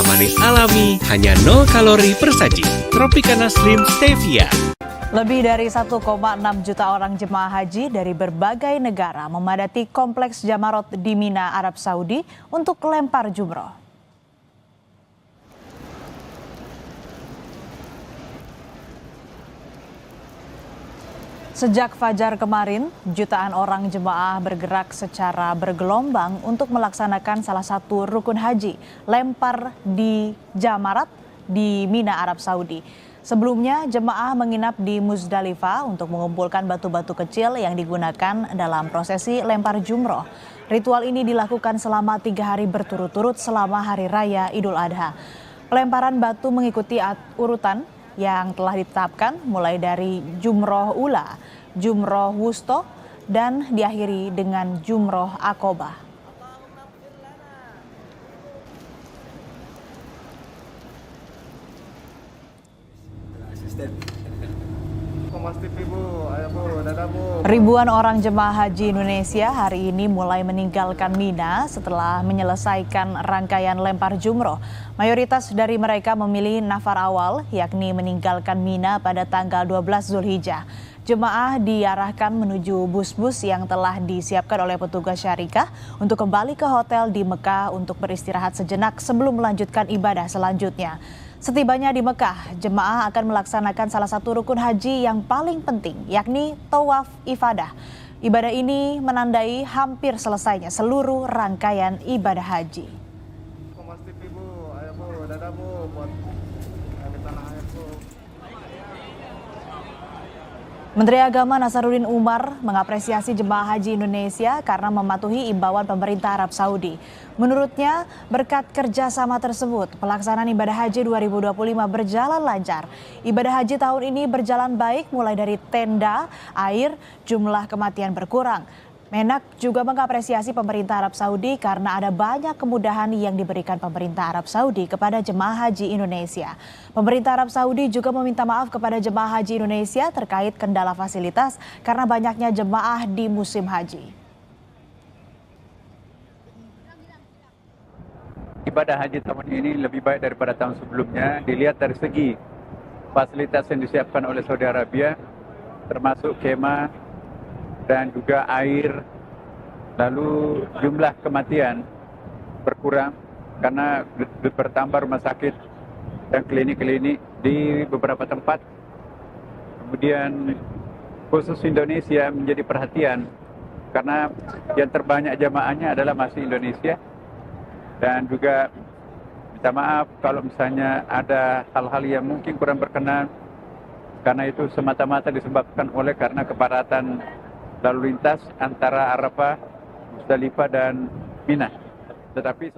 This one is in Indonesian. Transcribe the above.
manis alami, hanya 0 kalori per saji. Tropicana Slim Stevia. Lebih dari 1,6 juta orang jemaah haji dari berbagai negara memadati kompleks Jamarot di Mina, Arab Saudi untuk lempar jumroh. Sejak fajar kemarin, jutaan orang jemaah bergerak secara bergelombang untuk melaksanakan salah satu rukun haji, lempar di Jamarat di Mina, Arab Saudi. Sebelumnya, jemaah menginap di Muzdalifah untuk mengumpulkan batu-batu kecil yang digunakan dalam prosesi lempar jumroh. Ritual ini dilakukan selama 3 hari berturut-turut selama Hari Raya Idul Adha. Pelemparan batu mengikuti urutan yang telah ditetapkan mulai dari jumroh ula, jumroh wusto, dan diakhiri dengan jumroh akobah. Ribuan orang jemaah haji Indonesia hari ini mulai meninggalkan Mina setelah menyelesaikan rangkaian lempar jumroh. Mayoritas dari mereka memilih nafar awal, yakni meninggalkan Mina pada tanggal 12 Zulhijjah. Jemaah diarahkan menuju bus-bus yang telah disiapkan oleh petugas syarikah untuk kembali ke hotel di Mekah untuk beristirahat sejenak sebelum melanjutkan ibadah selanjutnya. Setibanya di Mekah, jemaah akan melaksanakan salah satu rukun haji yang paling penting, yakni tawaf ifadah. Ibadah ini menandai hampir selesainya seluruh rangkaian ibadah haji. Menteri Agama Nasaruddin Umar mengapresiasi jemaah haji Indonesia karena mematuhi imbauan pemerintah Arab Saudi. Menurutnya, berkat kerjasama tersebut, pelaksanaan ibadah haji 2025 berjalan lancar. Ibadah haji tahun ini berjalan baik mulai dari tenda, air, jumlah kematian berkurang. Menak juga mengapresiasi pemerintah Arab Saudi karena ada banyak kemudahan yang diberikan pemerintah Arab Saudi kepada jemaah haji Indonesia. Pemerintah Arab Saudi juga meminta maaf kepada jemaah haji Indonesia terkait kendala fasilitas karena banyaknya jemaah di musim haji. Ibadah haji tahun ini lebih baik daripada tahun sebelumnya. Dilihat dari segi fasilitas yang disiapkan oleh Saudi Arabia, termasuk kemah dan juga air, lalu jumlah kematian berkurang karena bertambah rumah sakit dan klinik-klinik di beberapa tempat. Kemudian khusus Indonesia menjadi perhatian karena yang terbanyak jamaahnya adalah masih Indonesia, dan juga minta maaf kalau misalnya ada hal-hal yang mungkin kurang berkenan, karena itu semata-mata disebabkan oleh karena kepadatan lalu lintas antara Arafah, Muzdalifah dan Mina. Tetapi